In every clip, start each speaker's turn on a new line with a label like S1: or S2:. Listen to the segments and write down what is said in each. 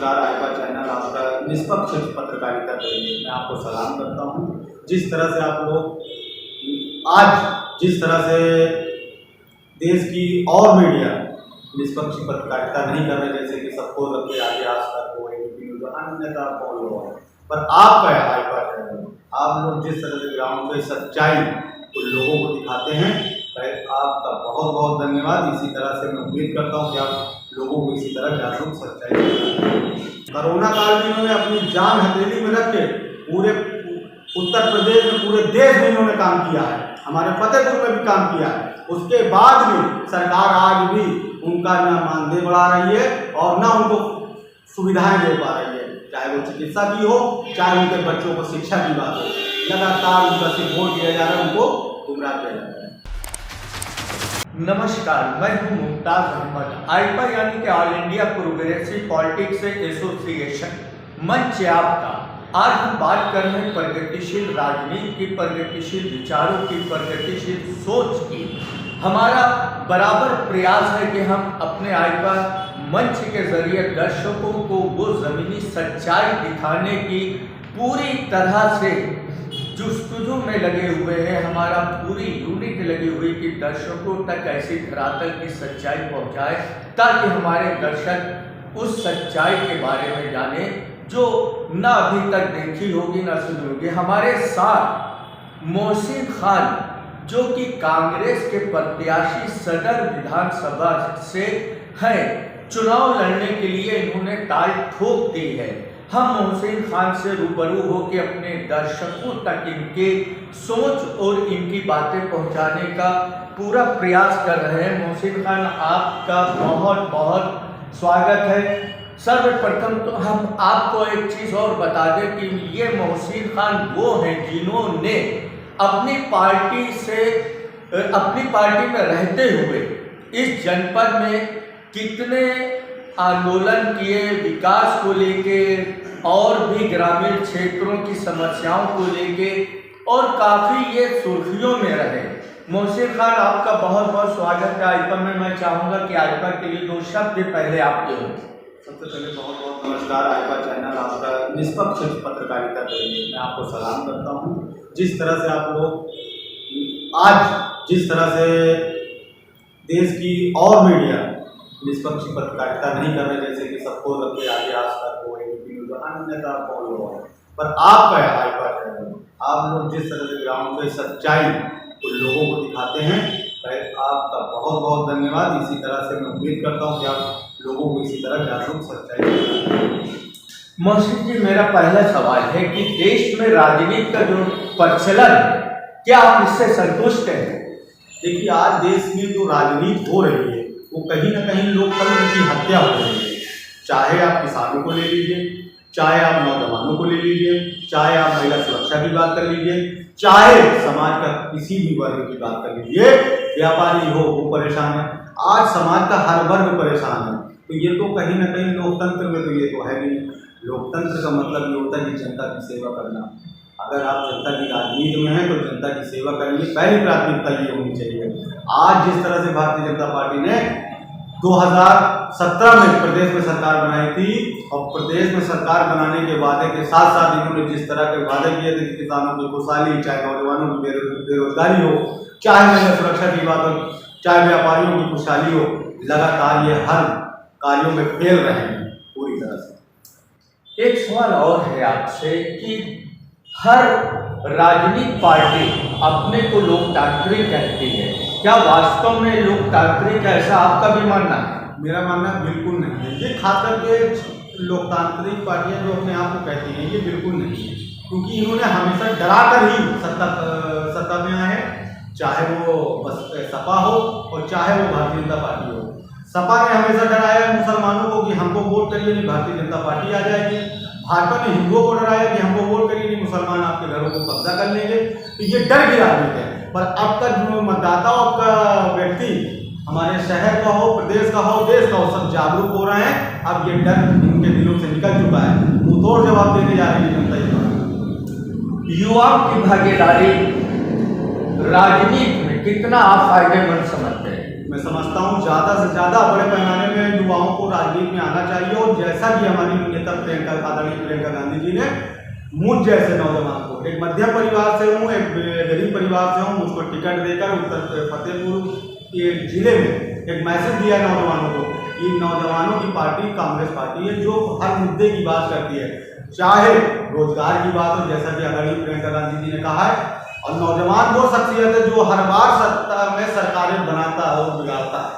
S1: नमस्कार। आइपा चैनल आपका निष्पक्ष पत्रकारिता के लिए मैं आपको सलाम करता हूँ। जिस तरह से आप लोग आज जिस तरह से देश की और मीडिया निष्पक्ष पत्रकारिता नहीं कर रहे, जैसे कि सबको रखे आगे आज तक हो अन्यथा फॉलो है, पर आपका आइपा चैनल आप लोग जिस तरह से ग्राउंड पे सच्चाई को लोगों को दिखाते हैं, आपका बहुत बहुत धन्यवाद। इसी तरह से मैं उम्मीद करता हूँ कि आप लोगों को इसी तरह जागरूक सच्चाई करें। कोरोना काल में इन्होंने अपनी जान हथेली में रख के पूरे उत्तर प्रदेश में, पूरे देश में इन्होंने काम किया है, हमारे फतेहपुर में भी काम किया है। उसके बाद भी सरकार आज भी उनका ना मानदेय बढ़ा रही है और ना उनको सुविधाएं दे पा रही है, चाहे वो चिकित्सा की हो, चाहे उनके बच्चों को शिक्षा की बात हो। लगातार उनका सिर्फ वोट दिया जा रहा है, उनको गुमराह किया जा रहा है।
S2: नमस्कार, मैं हूं मुमताज अहमद। आइपा यानी कि all India progressive politics association मंच आपका। आज हम बात कर रहे हैं प्रगतिशील राजनीति की, प्रगतिशील विचारों की, प्रगतिशील सोच की। हमारा बराबर प्रयास है कि हम अपने आइपा मंच के जरिए दर्शकों को वो ज़मीनी सच्चाई दिखाने की पूरी तरह से जुस्तजू में लगे हुए हैं। हमारा पूरी यूनिट लगी हुई कि दर्शकों तक ऐसी धरातल की सच्चाई पहुंचाए, ताकि हमारे दर्शक उस सच्चाई के बारे में जाने जो ना अभी तक देखी होगी, ना सुनी होगी। हमारे साथ मोहसिन खान, जो कि कांग्रेस के प्रत्याशी सदर विधानसभा से हैं, चुनाव लड़ने के लिए इन्होंने ताल ठोक दी है। हम मोहसिन खान से रूबरू होकर अपने दर्शकों तक इनके सोच और इनकी बातें पहुंचाने का पूरा प्रयास कर रहे हैं। मोहसिन खान, आपका बहुत बहुत स्वागत है। सर्वप्रथम तो हम आपको एक चीज़ और बता दें कि ये मोहसिन खान वो हैं जिन्होंने अपनी पार्टी में रहते हुए इस जनपद में कितने आंदोलन किए, विकास को लेके और भी ग्रामीण क्षेत्रों की समस्याओं को लेके, और काफ़ी ये सुर्खियों में रहे। मोहसिन खान, आपका बहुत बहुत स्वागत है आइपा में। मैं चाहूँगा कि आइपा के लिए दो शब्द पहले आपके हों।
S1: सबसे पहले बहुत बहुत नमस्कार। आइपा चैनल आपका निष्पक्ष पत्रकारिता के लिए मैं आपको सलाम करता हूँ। जिस तरह से आप लोग आज जिस तरह से देश की और मीडिया निष्पक्ष पत्रकारिता नहीं कर रहे, जैसे कि सबको रखे आगे आज तक हो अन्यथा फॉलो है, पर आपका आइपा चैनल आप लोग जिस तरह से ग्राउंड पे सच्चाई को लोगों को दिखाते हैं, आपका बहुत बहुत धन्यवाद। इसी तरह से मैं उम्मीद करता हूँ कि आप लोगों को इसी तरह जागरूक सच्चाई करें।
S2: मोहसिन जी, मेरा पहला सवाल है कि देश में राजनीति का जो प्रचलन है, क्या आप इससे संतुष्ट हैं?
S1: देखिए, आज देश में जो राजनीति हो रही है वो कहीं ना कहीं लोकतंत्र की हत्या हो रही है। चाहे आप किसानों को ले लीजिए, चाहे आप नौजवानों को ले लीजिए, चाहे आप महिला सुरक्षा की बात कर लीजिए, चाहे समाज का किसी भी वर्ग की बात कर लीजिए, व्यापारी हो वो परेशान है। आज समाज का हर वर्ग परेशान है। तो ये तो कहीं ना कहीं लोकतंत्र में तो ये तो है नहीं। लोकतंत्र का मतलब ये होता है कि जनता की सेवा करना। अगर आप जनता की राजनीति में हैं तो जनता की सेवा करने की पहली प्राथमिकता ये होनी चाहिए। आज जिस तरह से भारतीय जनता पार्टी ने 2017 में प्रदेश में सरकार बनाई थी, और प्रदेश में सरकार बनाने के वादे के साथ साथ इन्होंने जिस तरह के वादे किए थे कि किसानों की खुशहाली, चाहे नौजवानों की बेरोजगारी हो, चाहे महिला सुरक्षा की बात हो, चाहे व्यापारियों की खुशहाली हो, लगातार ये हर कार्यों में फेल रहे हैं पूरी तरह से।
S2: एक सवाल और है आपसे कि हर राजनीतिक पार्टी अपने को लोकतांत्रिक कहती है, क्या वास्तव में लोकतांत्रिक है, ऐसा आपका भी मानना है?
S1: मेरा मानना बिल्कुल नहीं है। ये खाकर के लोकतांत्रिक पार्टियां जो अपने आप को कहती हैं, ये बिल्कुल नहीं है, क्योंकि इन्होंने हमेशा डराकर ही सत्ता में आए हैं, चाहे वो बस सपा हो और चाहे वो भारतीय जनता पार्टी हो। सपा ने हमेशा डराया मुसलमानों को कि हमको वोट करिए नहीं भारतीय जनता पार्टी आ जाएगी। भाजपा ने हिंदुओं को डराया कि हमको वोट करिए नहीं मुसलमान आपके घरों को कब्जा कर लेंगे। तो ये डर की राजनीति है। पर अब तक जो मतदाताओं का व्यक्ति हमारे शहर का हो, प्रदेश का हो, देश का हो, सब जागरूक हो रहे हैं। अब ये डर इनके दिलों से निकल चुका है। मुंहतोड़ जवाब देने जा रही है जनता।
S2: युवाओं की भागीदारी राजनीति में कितना आप फायदेमंद समझते हैं?
S1: मैं समझता हूँ ज़्यादा से ज़्यादा बड़े पैमाने में युवाओं को राजनीति में आना चाहिए। और जैसा कि हमारी नेता आदरणीय प्रियंका गांधी जी ने मुझ जैसे नौजवान को, एक मध्यम परिवार से हूँ, एक गरीब परिवार से हूँ, मुझको टिकट देकर उत्तर फतेहपुर के जिले में एक मैसेज दिया नौजवानों को कि नौजवानों की पार्टी कांग्रेस पार्टी है, जो हर मुद्दे की बात करती है, चाहे रोजगार की बात हो, जैसा कि आदरणीय प्रियंका गांधी जी ने कहा है। और नौजवान वो शख्सियत है जो हर बार सत्ता में सरकारें बनाता है और बिगाड़ता है,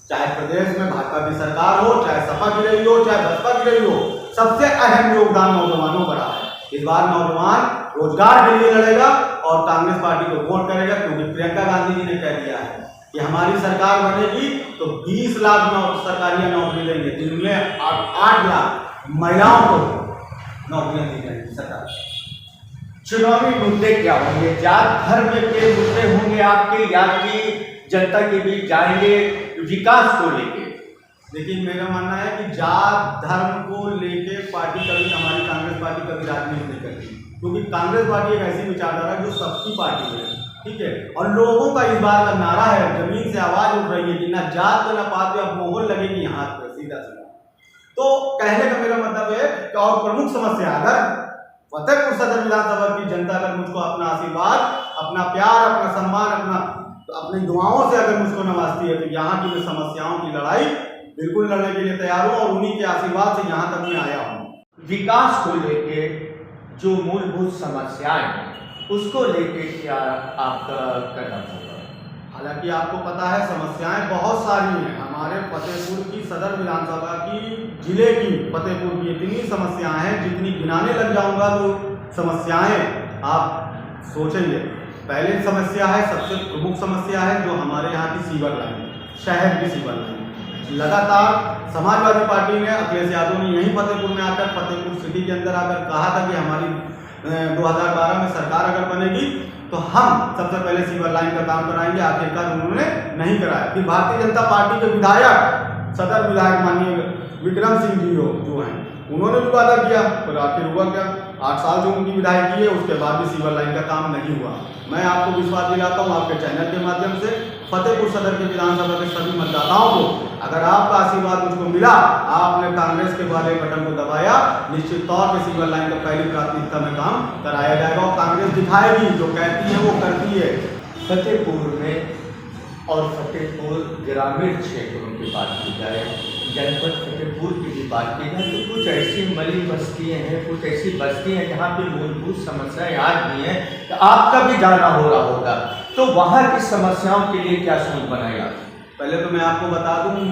S1: चाहे प्रदेश में भाजपा की सरकार हो, चाहे सपा की रही हो, चाहे बसपा की रही हो, सबसे अहम योगदान नौजवानों का रहा है। इस बार नौजवान रोजगार के लिए लड़ेगा और कांग्रेस पार्टी को वोट करेगा, क्योंकि प्रियंका गांधी जी ने कह दिया है कि हमारी सरकार बनेगी तो 20 लाख सरकारी नौकरी देंगे, जिनमें 8 लाख महिलाओं को नौकरियां दी जाएंगी सरकार।
S2: चुनावी मुद्दे क्या होंगे? जात धर्म के मुद्दे होंगे आपके, या कि जनता के बीच जाएंगे विकास को लेके?
S1: लेकिन मेरा मानना है कि जात धर्म को लेके पार्टी कभी, हमारी कांग्रेस पार्टी कभी राजनीति नहीं करती, क्योंकि कांग्रेस पार्टी एक ऐसी विचारधारा है जो सबकी पार्टी है, ठीक है। और लोगों का इस बार का नारा है, जमीन से आवाज उठ रही है कि ना जात पे ना पात पे, अब मोहर लगेगी हाथ पे, सीधा सीधा। तो कहने का मेरा मतलब है कि और प्रमुख समस्या, अगर फतेहपुर सदर विधानसभा की जनता अगर मुझको अपना आशीर्वाद, अपना प्यार, अपना सम्मान, अपनी दुआओं से अगर मुझको नवाजती है, तो यहाँ की मैं समस्याओं की लड़ाई बिल्कुल लड़ने के लिए तैयार हूँ और उन्हीं के आशीर्वाद से यहाँ तक मैं आया हूँ।
S2: विकास को लेके जो मूलभूत समस्याएं हैं, उसको लेके क्या आपका कदम होगा?
S1: हालांकि आपको पता है समस्याएं बहुत सारी हैं। हमारे फतेहपुर की सदर विधानसभा की, जिले की फतेहपुर की इतनी समस्याएं हैं, जितनी गिनाने लग जाऊंगा तो समस्याएं आप सोचेंगे। पहली समस्या है, सबसे प्रमुख समस्या है जो हमारे यहाँ की सीवर लाइन, शहर की सीवर लाइन। लगातार समाजवादी पार्टी ने, अखिलेश यादव ने यहीं फतेहपुर में आकर, फतेहपुर सिटी के अंदर आकर कहा था कि हमारी 2012 में सरकार अगर बनेगी तो हम सबसे पहले सीवर लाइन का काम कराएंगे। आखिरकार उन्होंने नहीं कराया। फिर भारतीय जनता पार्टी के विधायक, सदर विधायक माननीय विक्रम सिंह जी जो हैं, उन्होंने भी वादा किया, पर आखिर हुआ क्या? 8 साल जो उनकी विधायकी है, उसके बाद भी सीवर लाइन का काम नहीं हुआ। मैं आपको विश्वास दिलाता हूँ आपके चैनल के माध्यम से, फतेहपुर सदर के विधानसभा के सभी मतदाताओं को, अगर आपका आशीर्वाद मुझको मिला, आपने कांग्रेस के वाले बटन को दबाया, निश्चित तौर पर सीवर लाइन का पहली प्राथमिकता में काम कराया जाएगा। और कांग्रेस दिखाएगी, जो कहती है वो करती है।
S2: फतेहपुर में और फतेहपुर ग्रामीण क्षेत्रों की बात की जाए, जनपद फतेहपुर की भी बात की जाए, तो कुछ ऐसी मली बस्तियाँ हैं, कुछ ऐसी बस्तियाँ हैं जहाँ पे मूलभूत समस्याएं आज भी हैं, तो आपका भी जाना हो रहा होगा, तो वहाँ की समस्याओं के लिए क्या सोच बनाएगा?
S1: पहले तो मैं आपको बता दूं,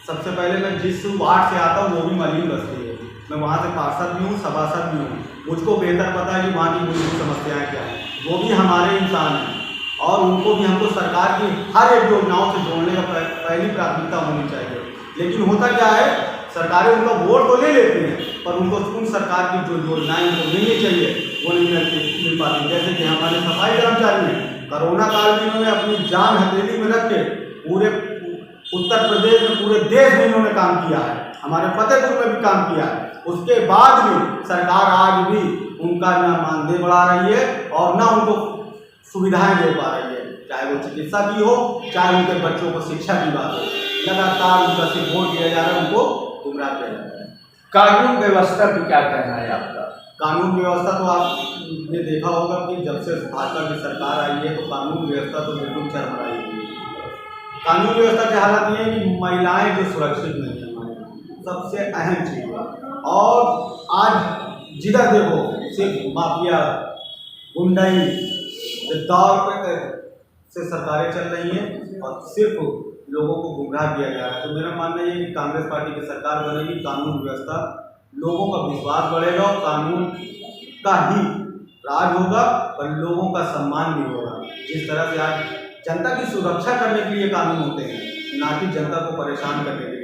S1: सबसे पहले मैं जिस वार्ड से आता हूँ वो भी मलिन बस्ती है। मैं वहाँ से पार्षद भी हूँ, सभासद भी हूँ। मुझको बेहतर पता है कि वहाँ की मूलभूत समस्याएं क्या हैं। वो भी हमारे इंसान हैं और उनको भी हमको सरकार की हर एक योजनाओं से जोड़ने का पहली प्राथमिकता होनी चाहिए। लेकिन होता क्या है, सरकारें उनका वोट तो ले लेती हैं, पर उनको उन सरकार की जो योजनाएं उनको मिलनी चाहिए वो नहीं मिल पाती। जैसे कि हमारे सफाई कर्मचारी हैं, कोरोना काल में इन्होंने अपनी जान हथेली में रख के पूरे उत्तर प्रदेश में, पूरे देश में इन्होंने काम किया है, हमारे फतेहपुर में भी काम किया है। उसके बाद भी सरकार आज भी उनका ना मानदेय बढ़ा रही है और ना उनको सुविधाएं दे पा रही है, चाहे वो चिकित्सा की हो, चाहे उनके बच्चों को शिक्षा की बात हो। लगातार उनका सिर्फ वोट दिया जा रहा है, उनको गुमराह किया जा रहा है।
S2: कानून व्यवस्था भी क्या कहना है आपका?
S1: कानून व्यवस्था तो आपने देखा होगा कि जब से भाजपा की सरकार आई है तो कानून व्यवस्था तो बिल्कुल चरमराई हुई है। कानून व्यवस्था की हालत ये है कि महिलाएं जो सुरक्षित नहीं है, हमारे सबसे अहम चीज़ है। और आज जिधर देखो सिर्फ माफिया, गुंडाई दौर से सरकारें चल रही हैं और सिर्फ लोगों को गुमराह किया जा रहा है। तो मेरा मानना ये है कि कांग्रेस पार्टी की सरकार बनेगी, कानून व्यवस्था, लोगों का विश्वास बढ़ेगा और कानून का ही राज होगा और लोगों का सम्मान भी होगा। जिस तरह से आज जनता की सुरक्षा करने के लिए कानून होते हैं, ना कि जनता को परेशान करने के लिए।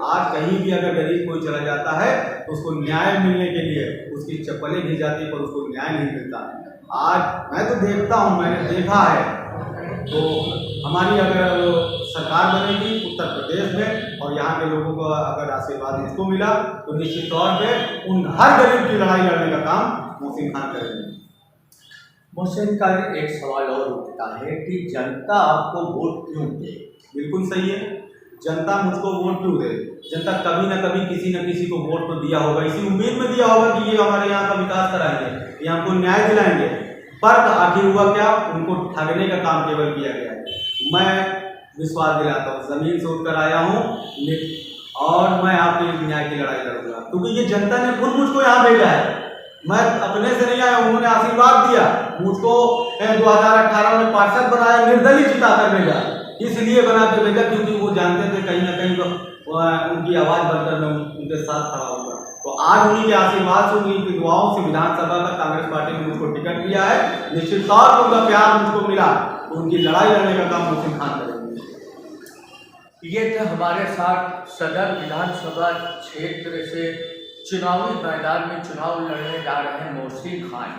S1: आज कहीं भी अगर गरीब कोई चला जाता है तो उसको न्याय मिलने के लिए उसकी चप्पलें दी जाती है, पर उसको न्याय नहीं मिलता है। आज मैं तो देखता हूँ, मैंने देखा है, तो हमारी अगर सरकार बनेगी उत्तर प्रदेश में और यहाँ के लोगों को अगर आशीर्वाद मुझको मिला तो निश्चित तौर पे उन हर गरीब की लड़ाई लड़ने का काम मोहसिन खान करेंगे।
S2: मोहसिन का एक सवाल और उठता है कि जनता आपको वोट क्यों दे?
S1: बिल्कुल सही है। जनता मुझको वोट क्यों दे? जनता कभी ना कभी किसी न किसी को वोट तो दिया होगा, इसी उम्मीद में दिया होगा कि ये हमारे यहाँ का विकास कराएंगे, ये हमको न्याय दिलाएंगे। पर आखिर हुआ क्या? उनको ठगने का काम केवल किया गया है। मैं विश्वास दिलाता हूँ, ज़मीन से उठकर आया हूँ और मैं आपकी न्याय की लड़ाई लड़ूंगा, क्योंकि ये जनता ने खुद मुझको यहाँ भेजा है। मैं अपने से नहीं आया, उन्होंने आशीर्वाद दिया मुझको। 2018 में पार्षद बनाया, निर्दलीय जिता कर भेजा। इसलिए बना के भेजा क्योंकि वो जानते थे कहीं ना कहीं उनकी आवाज़ बनकर मैं उनके साथ खड़ा होगा। तो आज उन्हीं के आशीर्वाद से, उन्हीं की दुआओं से विधानसभा का कांग्रेस पार्टी ने मुझको टिकट दिया है। निश्चित तौर पर उनका प्यार मुझको मिला, तो उनकी लड़ाई लड़ने का काम मोहसिन खान करेंगे।
S2: ये थे हमारे साथ सदर विधानसभा क्षेत्र से चुनावी मैदान में चुनाव लड़ने जा रहे हैं मोहसिन खान।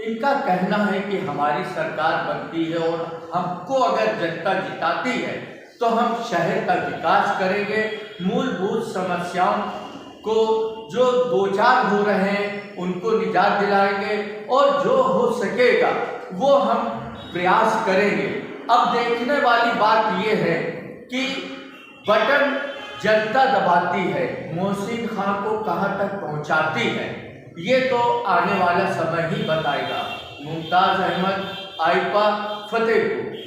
S2: इनका कहना है कि हमारी सरकार बनती है और हमको अगर जनता जिताती है तो हम शहर का विकास करेंगे, मूलभूत समस्याओं को जो दो चार हो रहे हैं उनको निजात दिलाएंगे और जो हो सकेगा वो हम प्रयास करेंगे। अब देखने वाली बात ये है कि बटन जनता दबाती है, मोहसिन खान को कहां तक पहुंचाती है, ये तो आने वाला समय ही बताएगा। मुमताज़ अहमद, आइपा, फतेहपुर।